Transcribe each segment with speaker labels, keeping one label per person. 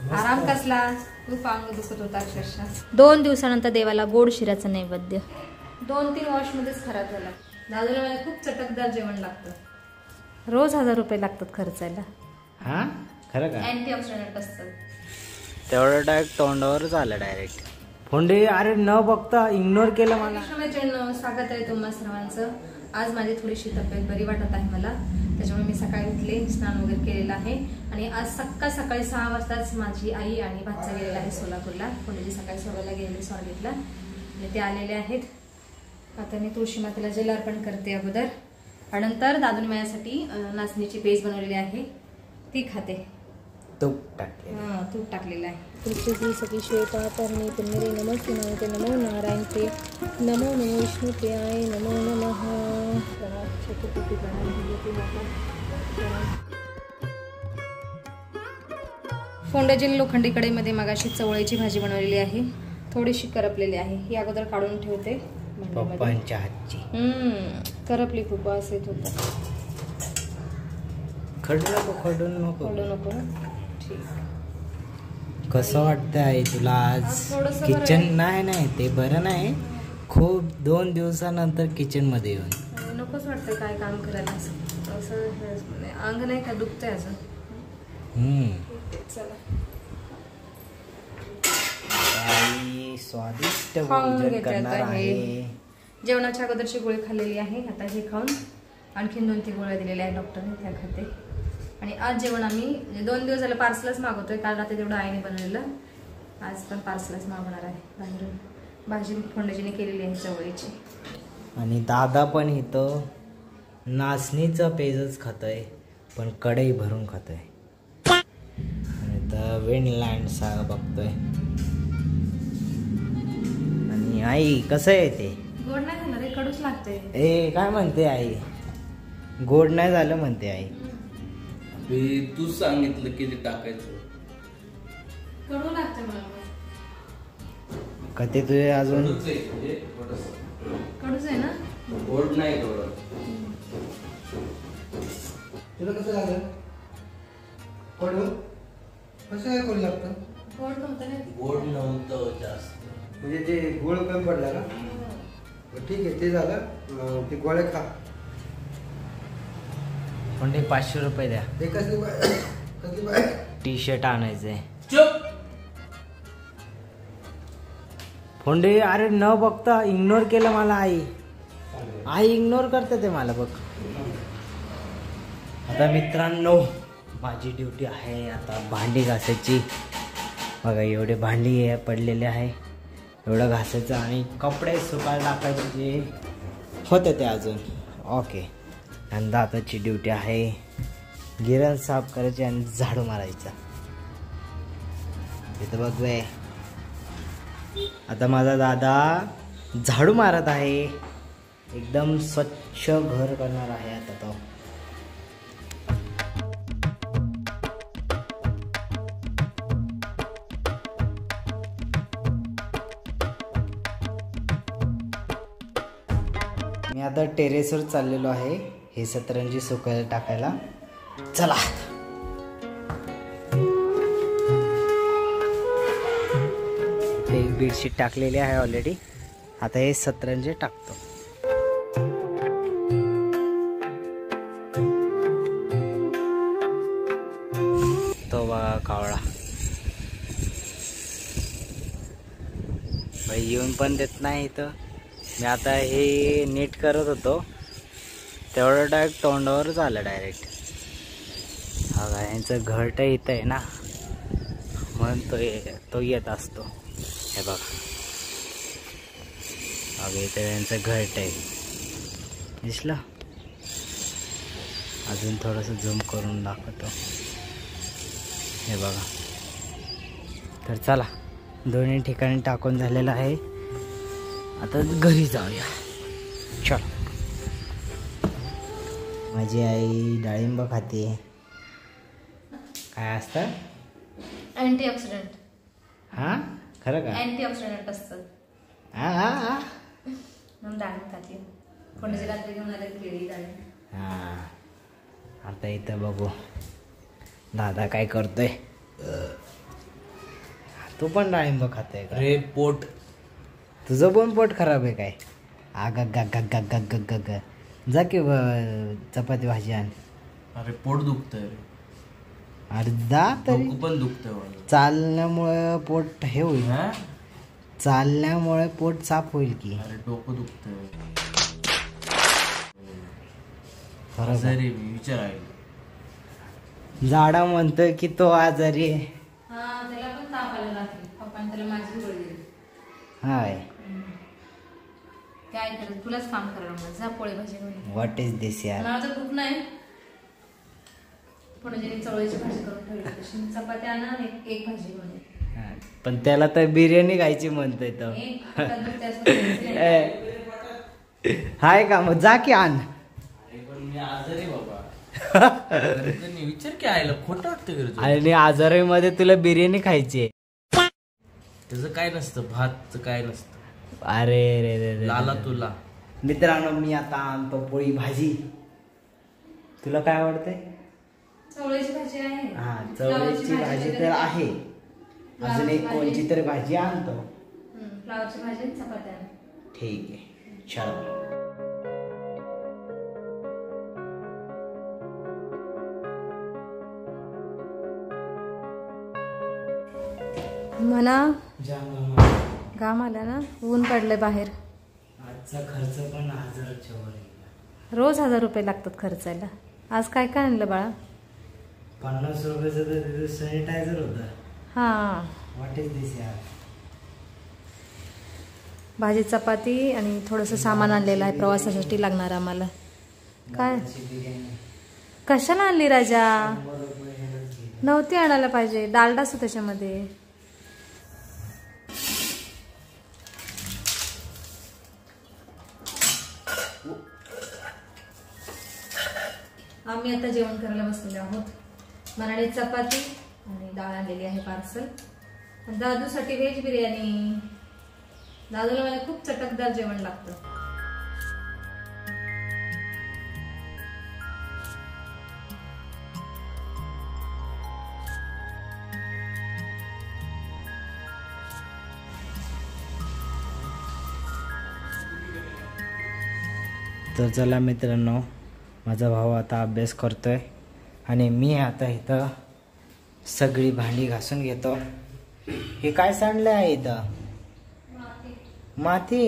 Speaker 1: आराम कसला, खूप अंग दुखत होता अक्षरशः. 2 दिवसानंतर देवाला गोड शिऱ्याचं नैवेद्य. 2-3 वॉशमध्येच खराब झाला. दादूला मला खूप चटकदार जेवण लागतं. रोज 1000 रुपये लागतात खर्चायला.
Speaker 2: हा खरं का?
Speaker 1: अँटीऑक्सिडंट असतं.
Speaker 2: तेवढं डायरेक्ट तोंडावरच आलं डायरेक्ट. फोंडे अरे न बघता इग्नोर केलं मला.
Speaker 1: स्वागत आहे तुम्हा सर्वांचं. आज माझी थोडीशी तब्येत बरी वाटत आहे मला, त्याच्यामुळे मी सकाळी उठले, स्नान वगैरे केलेलं आहे आणि आज सकाळी 6 वाजताच माझी आई आणि भाचा गेलेला आहे सोलापूरला. फोंडेजी सकाळी सोडायला गेलेले स्वारगेटला आणि ते आलेले आहेत. आता मी तुळशी मातेला जल अर्पण करते अगोदर आणि नंतर दादूने माझ्यासाठी नाचणीची पेज बनवलेली आहे ती खाते.
Speaker 2: तूप टाकले.
Speaker 1: तूप टाकलेलं आहे. तुळशीची सखी श्वेता तरणी पुण्यरे नमस्ते नमते नमो नारायण ते नमो नमो विष्णू प्रियाय नमो नमः. फोंडेजीने लोखंडी कढईमध्ये मगाशी चवळीची भाजी बनवलेली आहे, थोडीशी करपलेली आहे. ही अगोदर काढून ठेवते.
Speaker 2: पप्पांच्या हातची
Speaker 1: करपली खूप वास येत होता.
Speaker 2: खडू नको.
Speaker 1: ठीक.
Speaker 2: कसं वाटतं आहे तुला आज किचन? नाही ते बरं नाही. खूप 2 दिवसानंतर किचन मध्ये येऊन
Speaker 1: नकोच वाटतंय काय काम करायला. असं अंग नाही का दुखतंय असं.
Speaker 2: स्वादिष्ट भोजन करणार आहे.
Speaker 1: जेवणाच्या अगोदरची गोळी खाल्लेली आहे. आता हे खाऊन आणखीन 2-3 गोळ्या दिलेल्या आहेत डॉक्टरने, त्या खाते. आणि आज जेवण आम्ही 2 दिवस झालं पार्सलच मागवतोय. काल रात्री तेवढं आईने बनवलेलं, आज पण पार्सलच मागवणार आहे बाहेरून. भाजी फोंडेजीने केलेली आहे चवळीची.
Speaker 2: आणि दादा पण इथं नाचणीचं पेजच खातोय, पण कढई भरून खातोय. आणि तर विंडलँड साग बघतोय. आणि आई कसं आहे ते?
Speaker 1: गोड नाही झालं रे, कडूच लागते.
Speaker 2: काय म्हणते आई? गोड नाही झालं म्हणते आई.
Speaker 3: तू सांगितलं किती टाकायचं.
Speaker 1: कडू लागतं मला.
Speaker 2: कधी तुझे अजून
Speaker 1: कडूच आहे ना?
Speaker 3: गोड नाही.
Speaker 4: तुला कसं लागलं? कडू कसं काय कडू लागतं?
Speaker 1: गोड नव्हतं ना.
Speaker 3: गोड नव्हतं जास्त.
Speaker 4: म्हणजे ते गोळ कमी पडला का? ठीक आहे, ते झालं. ते गोळ्या खा.
Speaker 2: पण ते 500 रुपये द्या.
Speaker 4: ते कसली बाय
Speaker 2: टी शर्ट आणायचंय.
Speaker 3: चुप.
Speaker 2: फोंडे अरे न बघता इग्नोर केलं मला. आई इग्नोर करते ते मला बघ. आता मित्रांनो माझी ड्युटी आहे आता भांडी घासायची. बघा एवढे भांडी पडलेले आहे, एवढं घासायचं आणि कपडे सुकायला टाकायचे जे होते ते अजून. ओके. आणि दादाची ड्युटी आहे गिरण साफ करायची आणि झाडू मारायचा. इथं बघूय आता माझा दादा झाडू मारत आहे. एकदम स्वच्छ घर करणार आहे आता तो. मी आता टेरेसवर चाललेलो आहे हे सतरंजी सुकायला टाकायला. चला. एक बेडशीट टाकलेली आहे ऑलरेडी. आता हे सतरंजी टाकतो. तो बघा कावळा भाई येऊन पण देत नाही इथं. मी आता हे नीट करत होतो तेवढं डायरेक्ट तोंडावरच आलं डायरेक्ट. हा का यांचं घरट इथं आहे ना, म्हणून तो येत असतो. हे बघा अगं इथं यांचं घरट आहे, दिसलं. अजून थोडंसं झूम करून दाखवतो. हे बघा. तर चला दोन्ही ठिकाणी टाकून झालेलं आहे. आता घरी जाऊया. चल. माझी आई डाळिंब खाते. काय असतं?
Speaker 1: अँटीऑक्सिडंट.
Speaker 2: हा खरं का?
Speaker 1: अँटीऑक्सिडंट असतं.
Speaker 2: हा
Speaker 1: म्हणून डाळिंब खाते. कोणाची रात्री घेऊन आले केळी डाळिंब.
Speaker 2: हा. आता इथं बघू दादा काय करतोय. तू पण डाळिंब खातोय का?
Speaker 3: अरे पोट
Speaker 2: तुझं पण पोट खराब आहे काय? आग जा की चपाती भाजी आण.
Speaker 3: अरे पोट दुखतंय रे.
Speaker 2: अरे जा तरी.
Speaker 3: डोकं पण दुखतंय माझं.
Speaker 2: चालण्यामुळे पोट हे होईल.
Speaker 3: हा?
Speaker 2: चालण्यामुळे पोट साफ होईल की.
Speaker 3: अरे डोकं दुखतंय.
Speaker 2: बरोबर.
Speaker 3: विचारायला
Speaker 2: झाडा म्हणतोय की तो आजारी आहे.
Speaker 1: हा त्याला पण ताप आला रात्री पप्पाने त्याला माझी गोळी दिली.
Speaker 2: हाय.
Speaker 1: काय करत तुलाच काम करायला मग जा पोळी भाजी घेऊन.
Speaker 2: व्हॉट इज दिस यार.
Speaker 1: मला तर भूक नाही. पण ज्याने चवळीची भाजी करून ठेवली तशी चपाती आणा आणि एक भाजी घेऊन ये.
Speaker 2: पण त्याला तर बिर्याणी खायची म्हणतोय तो.
Speaker 1: एक पोटात दुखते असं खायचं नाही.
Speaker 2: हाय का मग जा की आण.
Speaker 3: अरे पण मी आजारी बाबा. त्यांनी विचार की आयला खोटं वाटतं गरज.
Speaker 2: आणि आजारामध्ये तुला बिर्याणी खायची आहे.
Speaker 3: त्याचं काय नसतं, भातचं काय नसतं.
Speaker 2: अरे रे रे रे.
Speaker 3: लाला तुला.
Speaker 2: मित्रांनो मी आता आणतो पोळी भाजी. तुला काय आवडतंय?
Speaker 1: चवळीची भाजी आहे.
Speaker 2: हा चवळीची भाजी तर आहे. अजून एक कोणची तरी भाजी आणतो.
Speaker 1: फ्लावरची भाजी आणि चपात्या.
Speaker 2: ठीक आहे चलो.
Speaker 1: म्हणा घाम आला ना, ऊन पडलंय बाहेर.
Speaker 2: आजचा खर्च पण 1000च्या वर आहे.
Speaker 1: रोज 1000 रुपये लागतात खर्चायला. आज काय काय आणलं बाळा?
Speaker 2: 50 रुपयाचं तर सॅनिटायझर होतं.
Speaker 1: हा
Speaker 2: व्हॉट इज दिस यार.
Speaker 1: भाजी चपाती आणि थोडंसं सामान आणलेलं आहे प्रवासासाठी लागणार आम्हाला. काय कशाला आणली राजा? नव्हती आणायला पाहिजे. डालडा असतो त्याच्यामध्ये. आम्ही आता जेवण करायला बसलेलो आहोत. मनाने चपाती आणि डाळ आणलेली आहे पार्सल. दादूसाठी व्हेज बिर्याणी. दादूला मला खूप चटकदार जेवण लागतं.
Speaker 2: तर चला मित्रांनो, माझा भाऊ आता अभ्यास करतोय आणि मी आता इथं सगळी भांडी घासून घेतो. हे काय सांडलं आहे इथं? माती.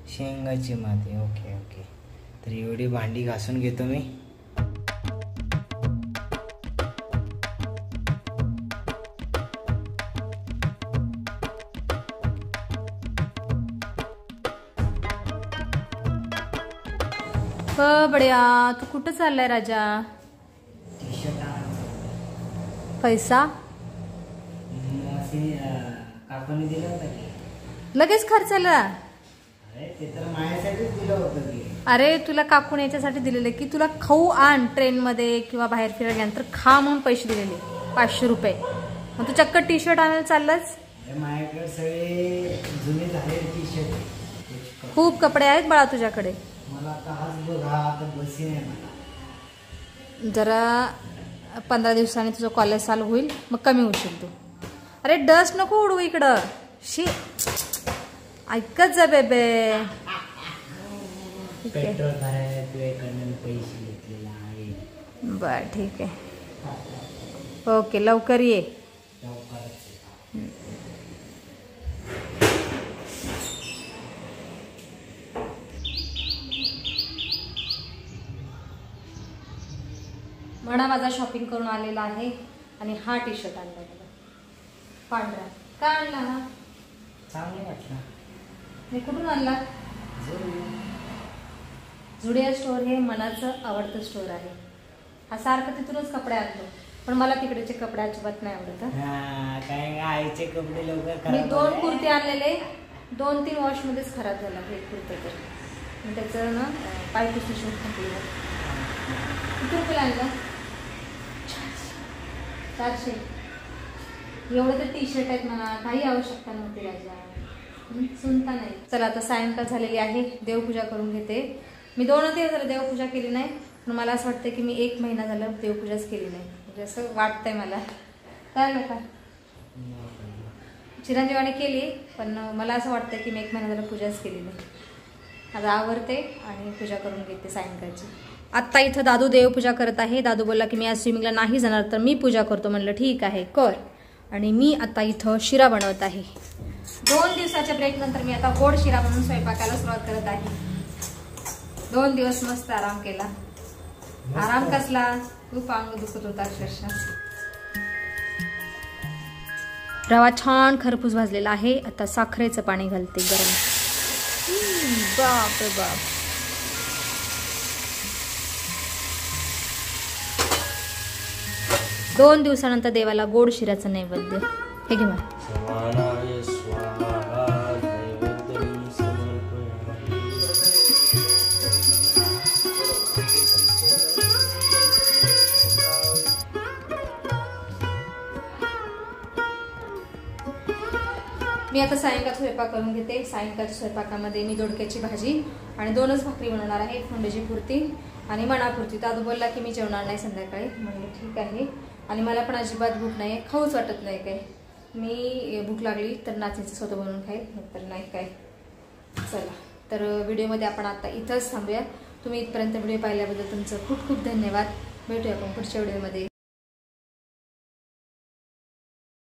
Speaker 2: शेंगाची माती. Okay okay. तर एवढी भांडी घासून घेतो मी.
Speaker 1: बड्या तू कुठं चाललाय राजा? पैसा
Speaker 2: काकाने दिला होता की.
Speaker 1: लगेच खर्चाला?
Speaker 2: अरे ते तर माझ्यासाठीच दिलं होतं की.
Speaker 1: अरे तुला काकून याच्यासाठी दिलेले की तुला खाऊ आण ट्रेन मध्ये किंवा बाहेर फिरायला गेल्यानंतर खा म्हणून पैसे दिलेले 500 रुपये. मग तू चक्क टी शर्ट आणायला चाललास?
Speaker 2: माझ्याकडे सगळे जुने झाले टी शर्ट.
Speaker 1: खूप कपडे आहेत बाळा तुझ्याकडे.
Speaker 2: मला आता हाच बघा आता बसी नाही मला.
Speaker 1: जरा 15 दिवसांनी तुझं कॉलेज चालू होईल मग कमी होशील तू. अरे डस्ट नको उडवू इकडं. शी ऐकत जा बेबे.
Speaker 2: पेट्रोल भरायला तुझ्याकडनं पैसे घेतलेले आहे.
Speaker 1: बर ठीक आहे. ओके लवकर ये. म्हणा माझा शॉपिंग करून आलेला आहे आणि हा टी शर्ट आणला मला पांढरा. का आणला हा?
Speaker 2: चांगलं वाटलं.
Speaker 1: मी कुठून आणला? जुडिया स्टोअर हे मनाचं आवडतं स्टोअर आहे. हा सारखं तिथूनच कपडे आणतो पण मला तिकडेचे कपडे अजिबात नाही आवडत.
Speaker 2: काय आईचे कपडे लवकर
Speaker 1: मी 2 कुर्ते आणलेले 2-3 वॉश मध्येच खराब झाला एक कुर्ता. तर मग त्याचं ना पायपुसणी शूट टाकलेलं. किती रुपये आणलं? 400. एवढं तर टी शर्ट आहेत मला काही आवश्यकता नव्हती राजा. सुनता नाही. चला आता सायंकाळ झालेली आहे. देवपूजा करून घेते. मी 2 दिवस झालं देवपूजा केली नाही पण मला असं वाटतं की मी 1 महिना झालं देवपूजाच केली नाही. म्हणजे असं वाटतंय मला. काय का चिरंजीवाने केली, पण मला असं वाटतं की मी 1 महिना झाला पूजाच केली नाही. आता आवरते आणि पूजा करून घेते सायंकाळची. आत्ता इथं दादू देवपूजा करत आहे. दादू बोलला की मी आज स्विमिंगला नाही जाणार तर मी पूजा करतो. म्हणलं ठीक आहे कर. आणि मी आता इथं शिरा बनवत आहे. 2 दिवसाच्या ब्रेक नंतर मी आता गोड शिरा बनवून स्वयंपाकाला सुरुवात करत आहे. 2 दिवस मस्त आराम केला. आराम कसला, खूप अंग दुखत होता अक्षरशः. रवा छान खरपूस भाजलेला आहे. आता साखरेचं पाणी घालते गरम. बाप रे बाप. दोन दिवसानंतर देवाला गोड शिऱ्याचं नैवेद्य. हे घे मला. मी आता सायंकाळ स्वयंपाक करून घेते. सायंकाळच्या स्वयंपाकामध्ये मी दोडक्याची भाजी आणि 2च भाकरी बनवणार आहे. फोंड्याची पुरती आणि मनापुरती. दादू बोलला की मी जेवणार नाही संध्याकाळी. म्हणलं ठीक आहे. आणि मला पण अजिबात भूक नाही, खाऊच वाटत नाही काय. मी भूक लागली तर नाचणीचं स्वतः बनवून खाईल, तर नाही काय. चला तर व्हिडिओमध्ये आपण आता इथंच थांबूया. तुम्ही इथपर्यंत व्हिडिओ पाहिल्याबद्दल तुमचं खूप खूप धन्यवाद. भेटूया आपण पुढच्या व्हिडिओमध्ये.